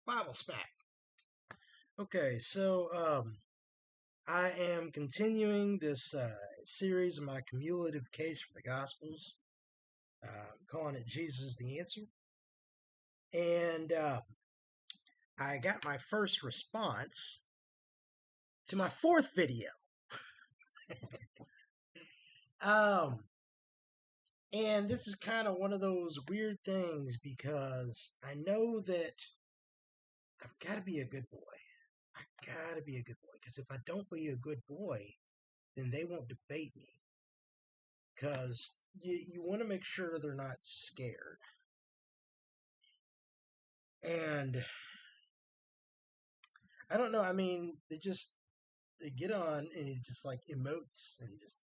Bible Smack. Okay, so I am continuing this series of my cumulative case for the Gospels. I'm calling it Jesus the Answer. And I got my first response to my fourth video. And this is kind of one of those weird things because I know that I've got to be a good boy. I got to be a good boy because if I don't be a good boy, then they won't debate me. Because you want to make sure they're not scared. And I don't know, I mean, they get on and it just like emotes and just,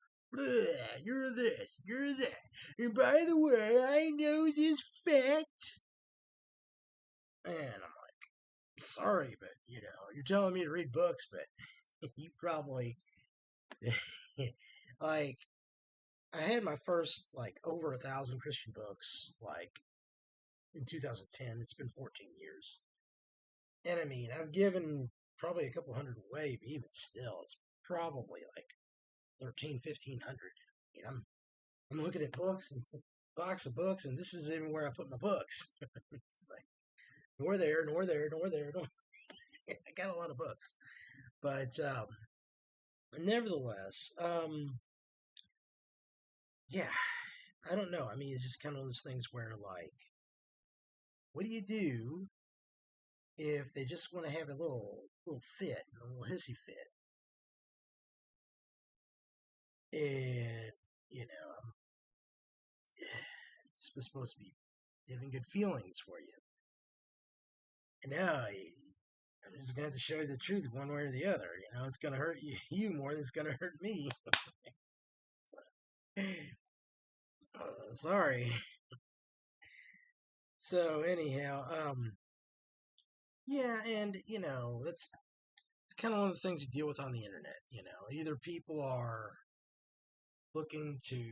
you're this, you're that. And by the way, I know this fact. And I'm like, sorry, but, you're telling me to read books, but you probably, like, I had my first, like, over 1,000 Christian books, like, in 2010. It's been 14 years. And I mean, I've given probably a couple hundred away, but even still, it's probably like 13, 1,500. You know, I'm looking at books and box of books, and this is even where I put my books. Like, nor there, nor there, nor there. Nor... I got a lot of books. But nevertheless, yeah, I don't know. I mean, it's just kind of one of those things where, like, what do you do if they just want to have a little fit, a little hissy fit? And, you know, it's supposed to be having good feelings for you. And now I'm just going to have to show you the truth one way or the other. You know, it's going to hurt you more than it's going to hurt me. Sorry. So anyhow, yeah, and that's it's kind of one of the things you deal with on the internet. Either people are looking to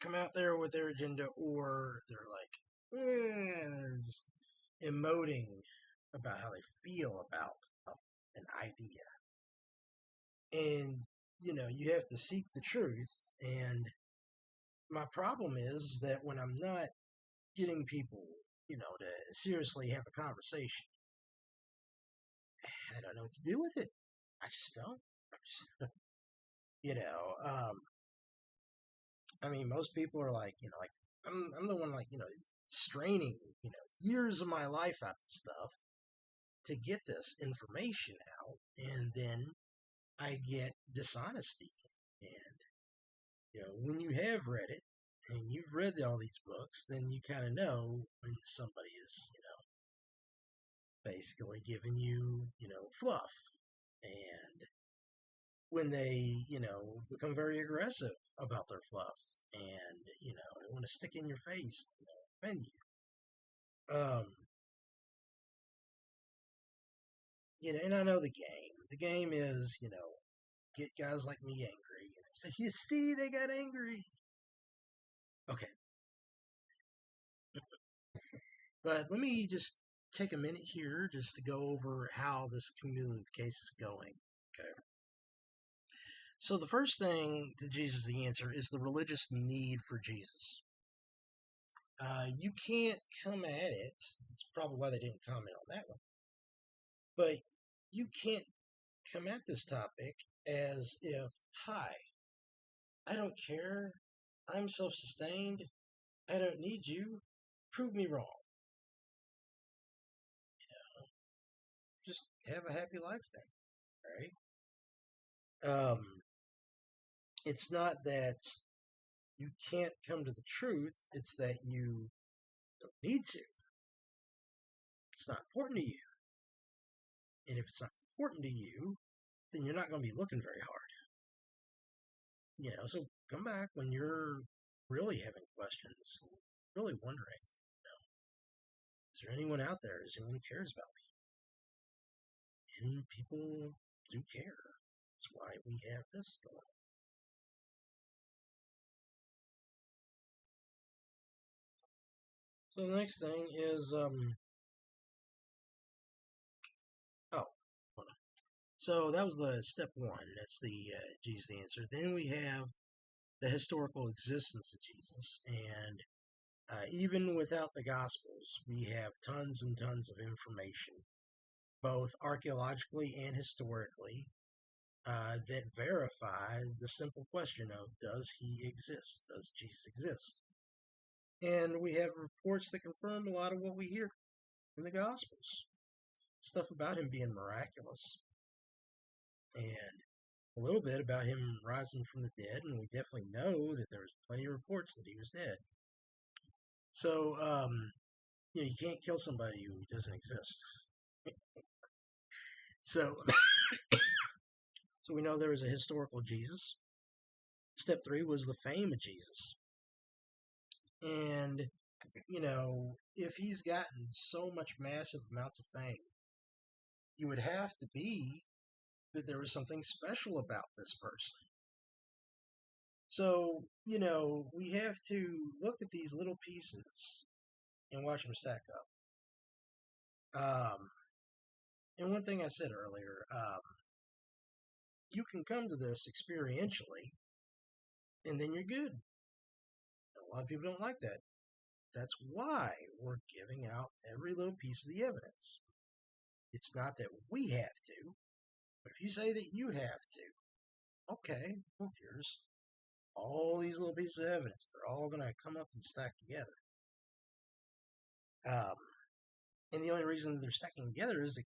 come out there with their agenda, or they're like, they're just emoting about how they feel about an idea. And you have to seek the truth. And my problem is that when I'm not getting people to seriously have a conversation, I don't know what to do with it. I just don't. you know I mean, most people are like, like, I'm the one, like, straining years of my life out of stuff to get this information out, and then I get dishonesty. And when you have read it and you've read all these books, then you kind of know when somebody is, basically giving you, fluff. And when they, become very aggressive about their fluff and, they want to stick in your face, offend you. And I know the game. The game is, get guys like me angry. Say, you see, they got angry. Okay. But let me just take a minute here just to go over how this cumulative case is going. Okay. So the first thing to Jesus the Answer is the religious need for Jesus. You can't come at it. That's probably why they didn't comment on that one. But you can't come at this topic as if, hi, I don't care. I'm self-sustained. I don't need you. Prove me wrong. Just have a happy life then, right? It's not that you can't come to the truth. It's that you don't need to. It's not important to you. And if it's not important to you, then you're not going to be looking very hard. So come back when you're really having questions, really wondering, is there anyone out there? Is anyone who cares about me? And people do care. That's why we have this going on. So the next thing is, So that was the step one. That's the Jesus the answer. Then we have the historical existence of Jesus, and even without the Gospels, we have tons and tons of information, both archaeologically and historically, that verify the simple question of does he exist? Does Jesus exist? And we have reports that confirm a lot of what we hear in the Gospels. Stuff about him being miraculous, and a little bit about him rising from the dead, and we definitely know that there's plenty of reports that he was dead. So, you can't kill somebody who doesn't exist. So, so we know there was a historical Jesus. Step three was the fame of Jesus. And, if he's gotten so much massive amounts of fame, you would have to be that there was something special about this person. So, we have to look at these little pieces and watch them stack up. And one thing I said earlier, you can come to this experientially, and then you're good. A lot of people don't like that. That's why we're giving out every little piece of the evidence. It's not that we have to, but if you say that you have to, okay, well, here's all these little pieces of evidence. They're all going to come up and stack together. And the only reason they're stacking together is that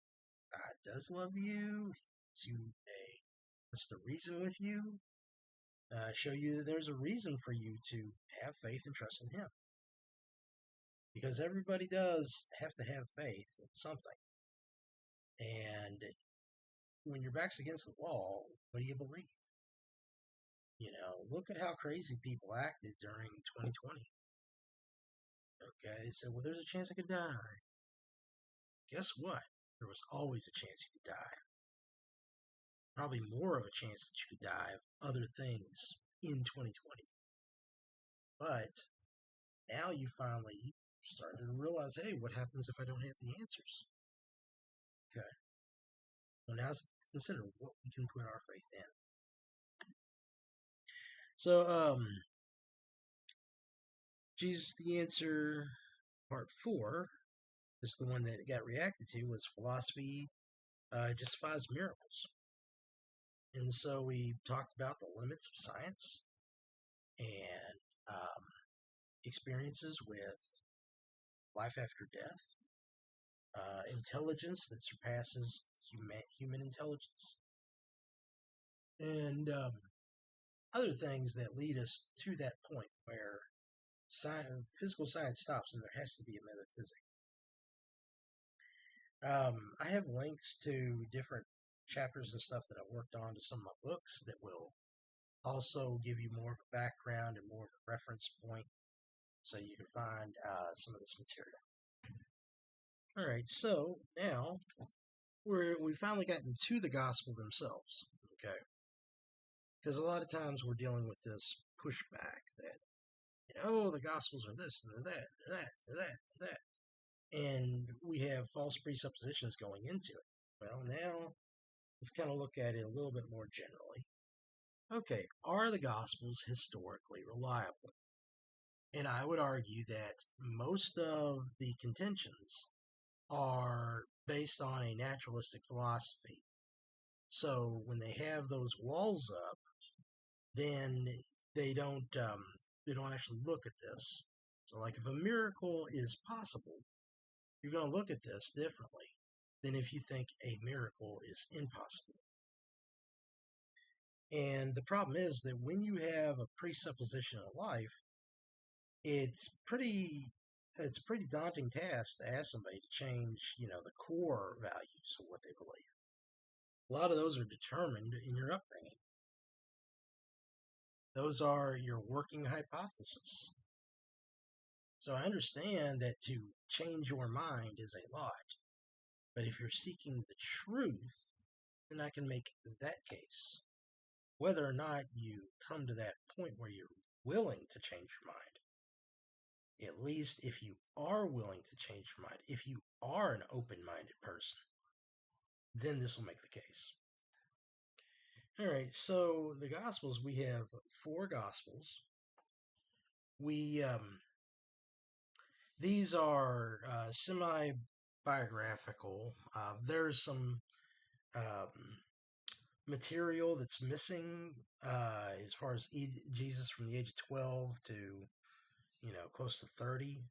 God does love you. He wants to reason with you, show you that there's a reason for you to have faith and trust in Him. Because everybody does have to have faith in something. And when your back's against the wall, what do you believe? Look at how crazy people acted during 2020. Okay, so, well, there's a chance I could die. Guess what? There was always a chance you could die. Probably more of a chance that you could die of other things in 2020. But now you finally started to realize, hey, what happens if I don't have the answers? Okay. Well, now consider what we can put our faith in. So, Jesus the Answer, part 4, is the one that got reacted to, was philosophy justifies miracles. And so we talked about the limits of science and experiences with life after death, intelligence that surpasses human intelligence, and other things that lead us to that point where physical science stops and there has to be a metaphysics. I have links to different chapters and stuff that I worked on to some of my books that will also give you more of a background and more of a reference point so you can find some of this material. All right, so now we've finally gotten to the gospel themselves, okay? Because a lot of times we're dealing with this pushback that, the gospels are this and they're that, they're that, they're that, they're that. And we have false presuppositions going into it. Well, now let's kind of look at it a little bit more generally. Okay, are the Gospels historically reliable? And I would argue that most of the contentions are based on a naturalistic philosophy. So when they have those walls up, then they don't actually look at this. So, like, if a miracle is possible, you're going to look at this differently than if you think a miracle is impossible. And the problem is that when you have a presupposition of life, it's a pretty daunting task to ask somebody to change, the core values of what they believe. A lot of those are determined in your upbringing. Those are your working hypothesis. So I understand that to change your mind is a lot. But if you're seeking the truth, then I can make that case. Whether or not you come to that point where you're willing to change your mind, at least if you are willing to change your mind, if you are an open-minded person, then this will make the case. All right, so the Gospels, we have four Gospels. We These are semi-biographical. There's some um, material that's missing as far as Jesus from the age of 12 to close to 30.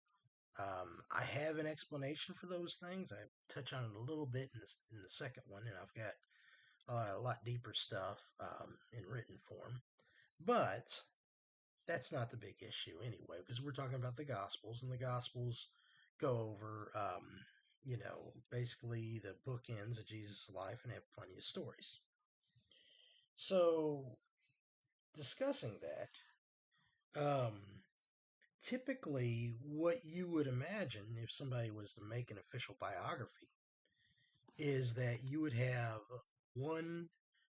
I have an explanation for those things. I touch on it a little bit in the second one, and I've got a lot deeper stuff in written form. But that's not the big issue anyway, because we're talking about the Gospels, and the Gospels go over, basically the bookends of Jesus' life and have plenty of stories. So, discussing that, typically what you would imagine if somebody was to make an official biography is that you would have one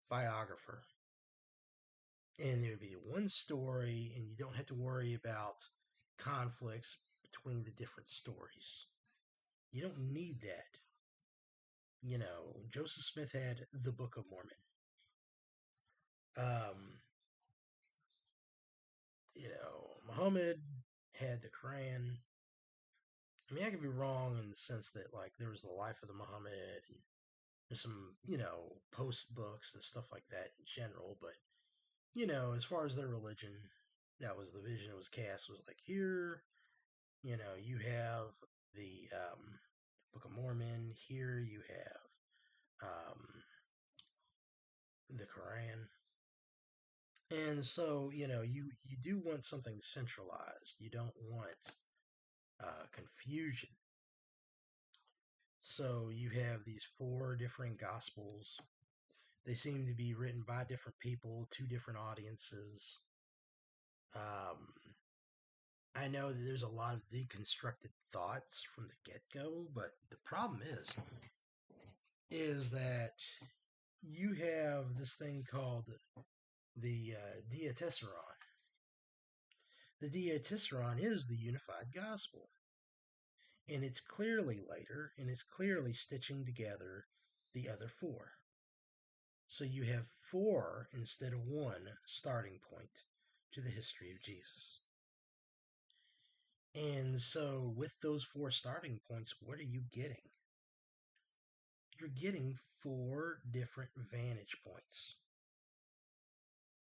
biographer and there would be one story, and you don't have to worry about conflicts between the different stories. You don't need that. Joseph Smith had the Book of Mormon. Um, Muhammad had the Quran. I mean, I could be wrong in the sense that, like, there was the life of the Muhammad, and there's some, post books and stuff like that in general, but, as far as their religion, that was the vision it was cast, was like, here, you have the Book of Mormon. Here you have the Quran. And so, you do want something centralized. You don't want confusion. So you have these four different gospels. They seem to be written by different people, to different audiences. Um, I know that there's a lot of deconstructed thoughts from the get-go, but the problem is that you have this thing called the Diatessaron. The Diatessaron is the unified gospel, and it's clearly later, and it's clearly stitching together the other four. So you have four instead of one starting point to the history of Jesus. And so, with those four starting points, what are you getting? You're getting four different vantage points.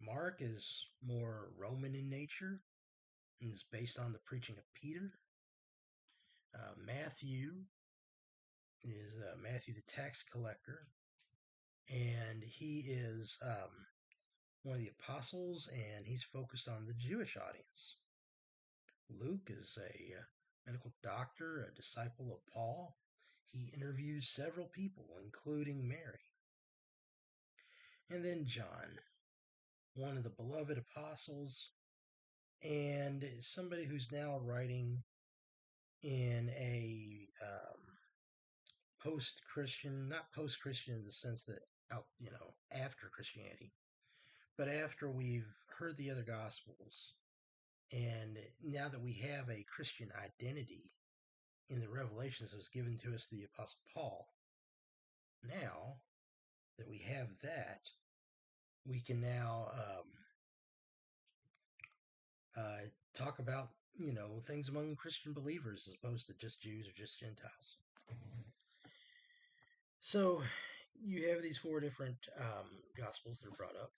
Mark is more Roman in nature and is based on the preaching of Peter. Matthew is Matthew the tax collector, and he is one of the apostles, and he's focused on the Jewish audience. Luke is a medical doctor, a disciple of Paul. He interviews several people, including Mary. And then John, one of the beloved apostles, and somebody who's now writing in a post-Christian, not post-Christian in the sense that after Christianity, but after we've heard the other Gospels, and now that we have a Christian identity in the revelations that was given to us the Apostle Paul, now that we have that, we can now talk about things among Christian believers as opposed to just Jews or just Gentiles. So you have these four different Gospels that are brought up.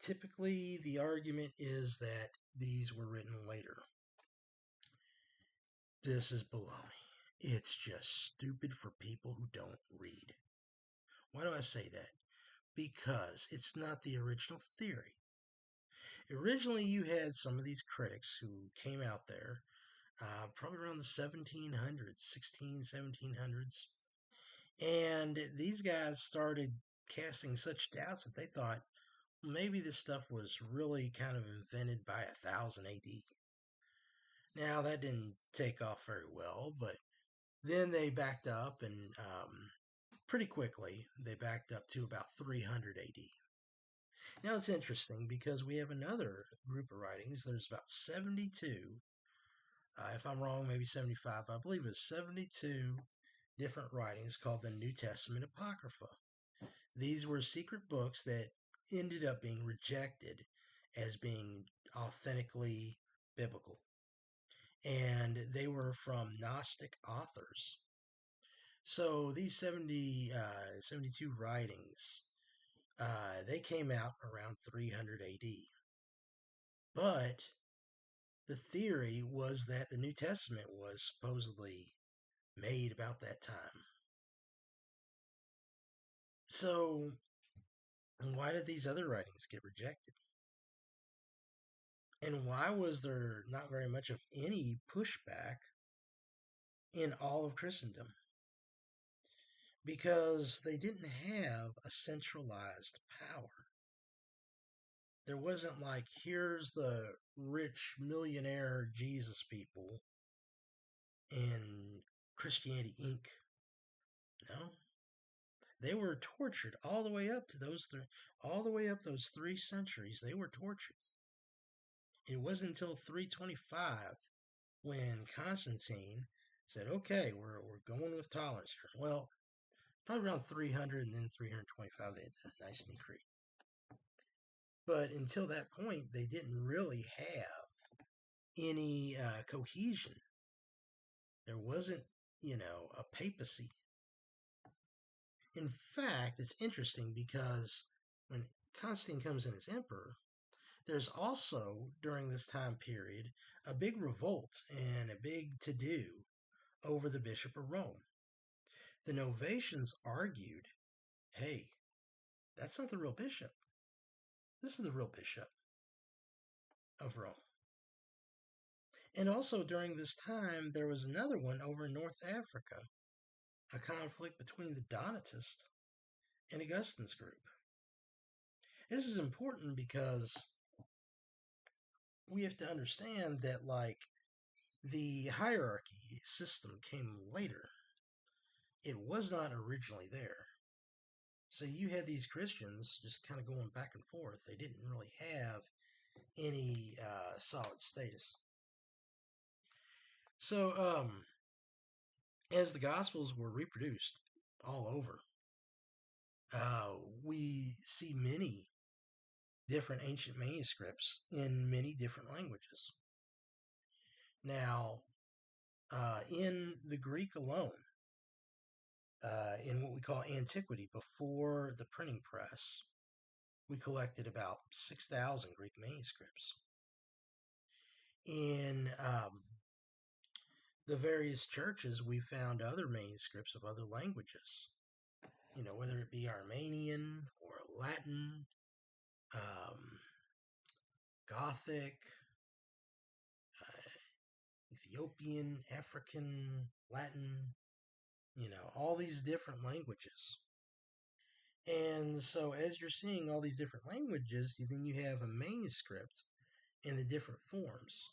Typically, the argument is that these were written later. This is baloney. It's just stupid for people who don't read. Why do I say that? Because it's not the original theory. Originally, you had some of these critics who came out there probably around the 1700s, 1700s. And these guys started casting such doubts that they thought maybe this stuff was really kind of invented by 1000 AD. Now, that didn't take off very well, but then they backed up, and pretty quickly they backed up to about 300 AD. Now, it's interesting because we have another group of writings. There's about 72, if I'm wrong, maybe 75, but I believe it's 72 different writings called the New Testament Apocrypha. These were secret books that ended up being rejected as being authentically biblical. And they were from Gnostic authors. So these 72 writings, they came out around 300 AD. But the theory was that the New Testament was supposedly made about that time. So why did these other writings get rejected? And why was there not very much of any pushback in all of Christendom? Because they didn't have a centralized power. There wasn't like, here's the rich millionaire Jesus people in Christianity Inc. No, they were tortured all the way up to those 3 centuries. They were tortured. It wasn't until 325 when Constantine said, "Okay, we're going with tolerance here." Well, probably around 300 and then 325 they had the Nicene Creed. But until that point, they didn't really have any cohesion. There wasn't, a papacy. In fact, it's interesting because when Constantine comes in as emperor, there's also, during this time period, a big revolt and a big to-do over the Bishop of Rome. The Novatians argued, hey, that's not the real bishop. This is the real bishop of Rome. And also during this time, there was another one over in North Africa, a conflict between the Donatists and Augustine's group. This is important because we have to understand that, the hierarchy system came later. It was not originally there. So you had these Christians just kind of going back and forth. They didn't really have any solid status. So, as the Gospels were reproduced all over, we see many different ancient manuscripts in many different languages. Now, in the Greek alone, in what we call antiquity, before the printing press, we collected about 6,000 Greek manuscripts. In the various churches, we found other manuscripts of other languages, whether it be Armenian or Latin, Gothic, Ethiopian, African, Latin, all these different languages. And so as you're seeing all these different languages, then you have a manuscript in the different forms.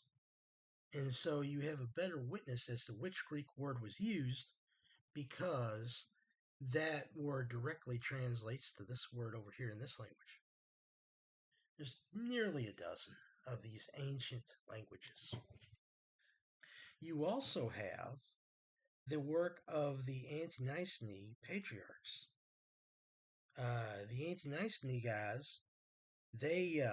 And so you have a better witness as to which Greek word was used because that word directly translates to this word over here in this language. There's nearly a dozen of these ancient languages. You also have the work of the Ante-Nicene patriarchs. The Ante-Nicene guys, they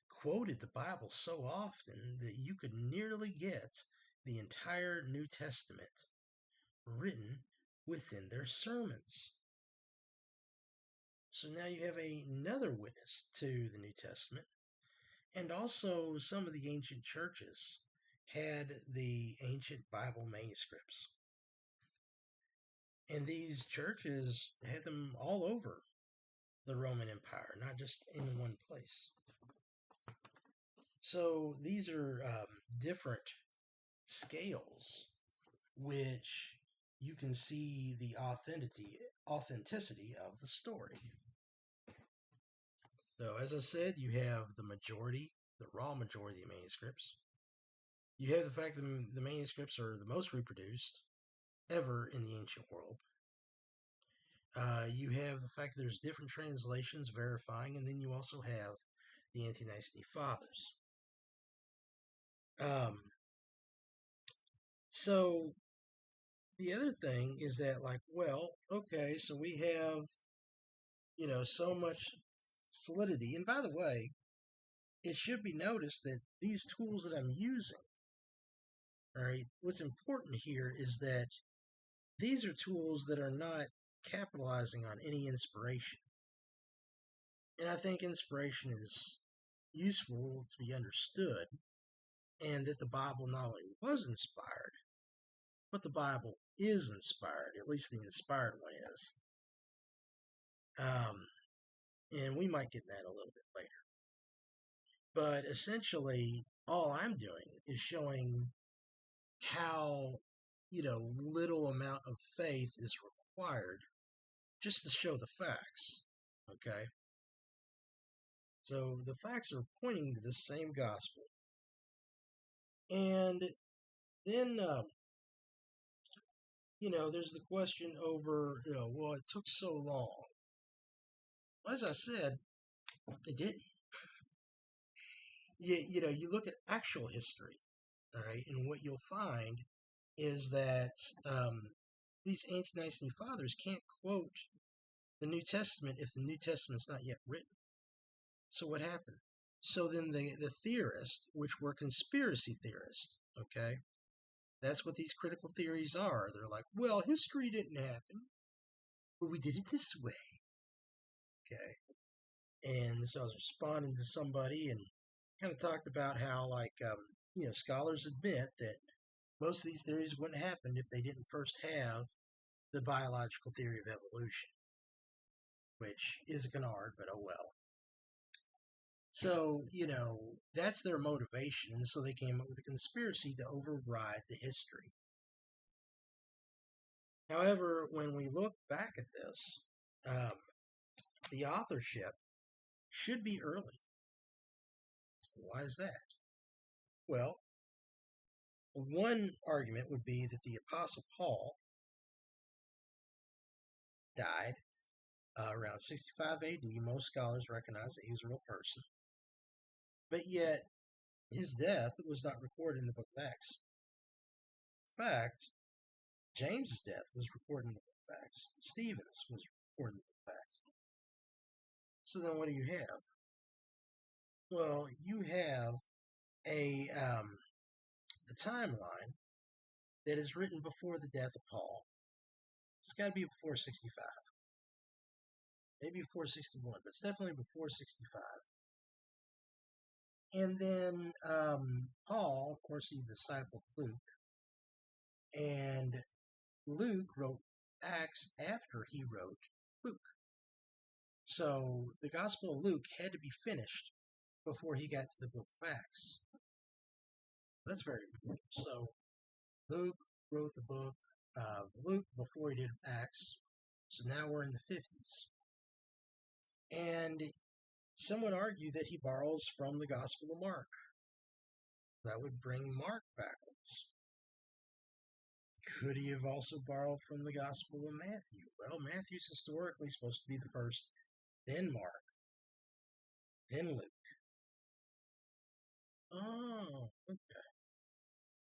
quoted the Bible so often that you could nearly get the entire New Testament written within their sermons. So now you have another witness to the New Testament. And also, some of the ancient churches had the ancient Bible manuscripts. And these churches had them all over the Roman Empire, not just in one place. So these are different scales which you can see the authenticity of the story. So as I said, you have the raw majority of manuscripts. You have the fact that the manuscripts are the most reproduced ever in the ancient world. You have the fact that there's different translations verifying, and then you also have the Ante-Nicene Fathers. So the other thing is that, okay, so we have so much solidity. And by the way, it should be noticed that these tools that I'm using, all right, what's important here is that these are tools that are not capitalizing on any inspiration. And I think inspiration is useful to be understood, and that the Bible not only was inspired, but the Bible is inspired, at least the inspired one is. And we might get that a little bit later. But essentially, all I'm doing is showing how, little amount of faith is required just to show the facts. Okay? So the facts are pointing to the same gospel. And then, there's the question over, well, it took so long. As I said, it didn't. You look at actual history, all right, and what you'll find is that these ante-Nicene fathers can't quote the New Testament if the New Testament's not yet written. So what happened? So then the theorists, which were conspiracy theorists, okay, that's what these critical theories are. They're like, well, history didn't happen, but we did it this way, okay. And so I was responding to somebody and kind of talked about how, like, scholars admit that most of these theories wouldn't happen if they didn't first have the biological theory of evolution, which is a canard, but oh well. So, that's their motivation, and so they came up with a conspiracy to override the history. However, when we look back at this, the authorship should be early. So why is that? Well, one argument would be that the Apostle Paul died around 65 AD. Most scholars recognize that he was a real person. But yet, his death was not recorded in the book of Acts. In fact, James's death was recorded in the book of Acts. Stephen's was recorded in the book of Acts. So then what do you have? Well, you have a timeline that is written before the death of Paul. It's got to be before 65. Maybe before 61, but it's definitely before 65. And then Paul, of course, he discipled Luke. And Luke wrote Acts after he wrote Luke. So the Gospel of Luke had to be finished before he got to the book of Acts. That's very important. So Luke wrote the book of Luke before he did Acts. So now we're in the 50s. And some would argue that he borrows from the Gospel of Mark. That would bring Mark backwards. Could he have also borrowed from the Gospel of Matthew? Well, Matthew's historically supposed to be the first, then Mark, then Luke. Oh, okay.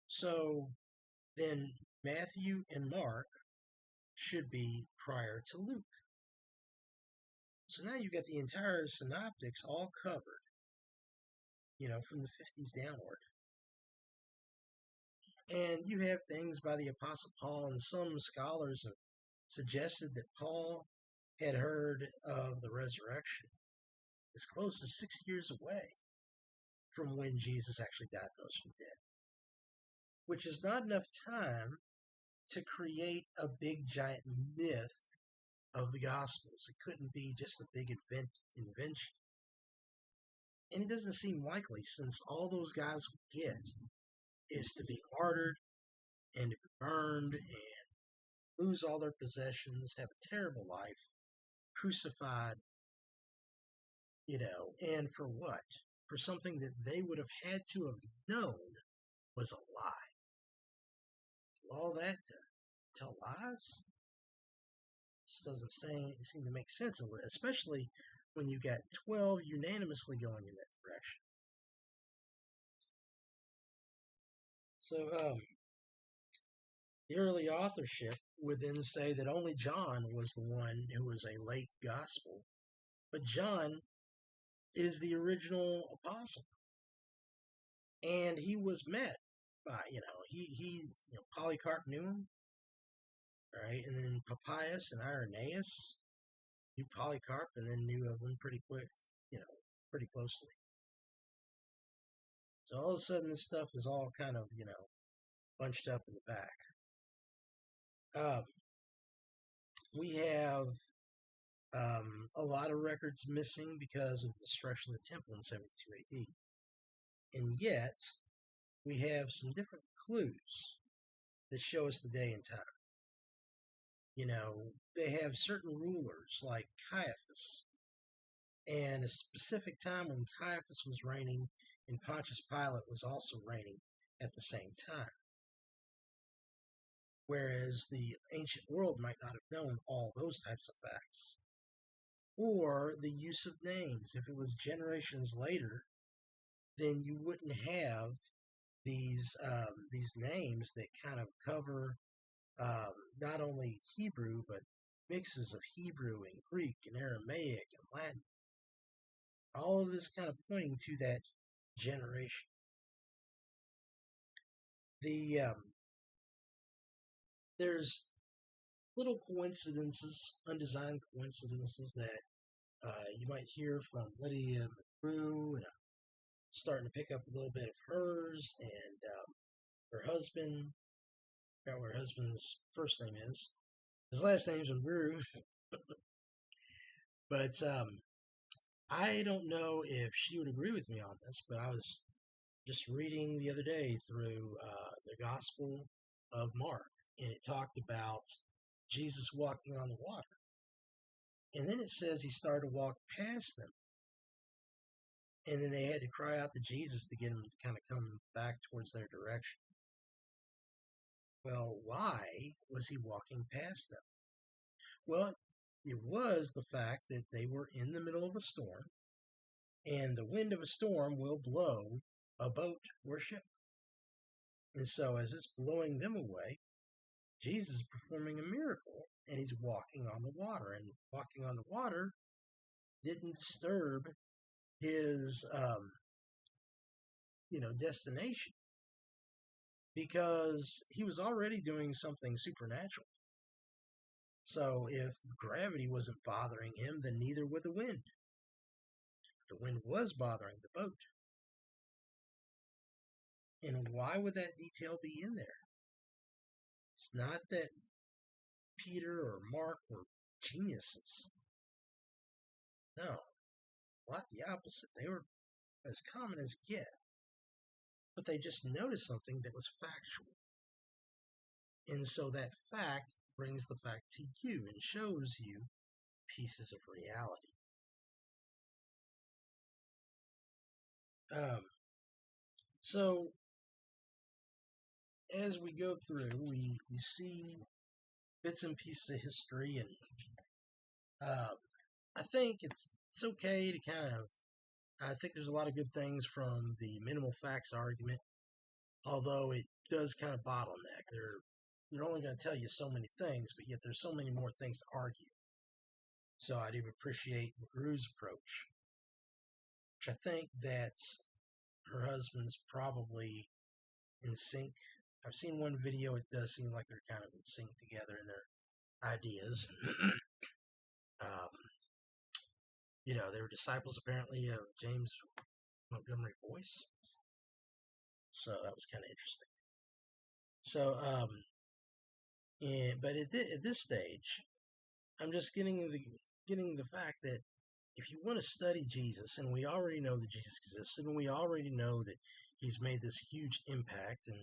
So then Matthew and Mark should be prior to Luke. So now you've got the entire synoptics all covered, from the 50s downward. And you have things by the Apostle Paul, and some scholars have suggested that Paul had heard of the resurrection as close as 6 years away from when Jesus actually died and rose from the dead, which is not enough time to create a big giant myth of the Gospels. It couldn't be just a big invention. And it doesn't seem likely, since all those guys would get is to be martyred and to be burned and lose all their possessions, have a terrible life, crucified, and for what? For something that they would have had to have known was a lie. All that to tell lies just doesn't seem to make sense, especially when you got 12 unanimously going in that direction. So, the early authorship would then say that only John was the one who was a late gospel, But John is the original apostle, and he was met by, Polycarp knew him, right? And then Papias and Irenaeus knew Polycarp, and then knew of him pretty quick, pretty closely. So all of a sudden, this stuff is all kind of, bunched up in the back. We have a lot of records missing because of the destruction of the temple in 72 AD. And yet, we have some different clues that show us the day and time. They have certain rulers like Caiaphas, and a specific time when Caiaphas was reigning and Pontius Pilate was also reigning at the same time. Whereas the ancient world might not have known all those types of facts. Or the use of names. If it was generations later, then you wouldn't have these names that kind of cover not only Hebrew, but mixes of Hebrew and Greek and Aramaic and Latin. All of this kind of pointing to that generation. There's little coincidences, undesigned coincidences that you might hear from Lydia McGrew, and I'm starting to pick up a little bit of hers, and her husband. I forgot what her husband's first name is. His last name's McGrew. But I don't know if she would agree with me on this, but I was just reading the other day through the Gospel of Mark, and it talked about Jesus walking on the water. And then it says he started to walk past them. And then they had to cry out to Jesus to get him to kind of come back towards their direction. Well, why was he walking past them? Well, it was the fact that they were in the middle of a storm, and the wind of a storm will blow a boat or ship. And so as it's blowing them away, Jesus is performing a miracle, and he's walking on the water. And walking on the water didn't disturb his, destination, because he was already doing something supernatural. So if gravity wasn't bothering him, then neither would the wind. The wind was bothering the boat. And why would that detail be in there? It's not that Peter or Mark were geniuses. No, quite the opposite. They were as common as get. But they just noticed something that was factual. And so that fact brings the fact to you and shows you pieces of reality. So as we go through, we see bits and pieces of history, and I think it's okay to I think there's a lot of good things from the minimal facts argument, although it does kind of bottleneck. They're only going to tell you so many things, but yet there's so many more things to argue. So I do appreciate McGrew's approach, which I think that her husband's probably in sync. I've seen one video, it does seem like they're kind of in sync together in their ideas. They were disciples apparently of James Montgomery Boyce. So that was kind of interesting. So, but at this stage, I'm just getting the fact that if you want to study Jesus, and we already know that Jesus existed, and we already know that he's made this huge impact, and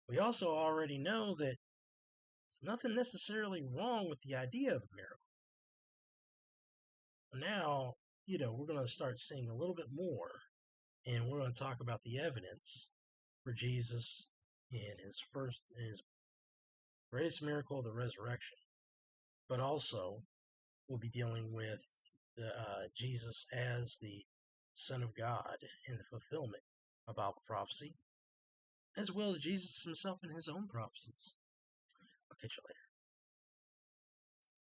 we also already know that there's nothing necessarily wrong with the idea of a miracle. Now, we're going to start seeing a little bit more, and we're going to talk about the evidence for Jesus in his greatest miracle, the resurrection. But also, we'll be dealing with Jesus as the Son of God and the fulfillment of Bible prophecy, as well as Jesus himself in his own prophecies. I'll catch you later.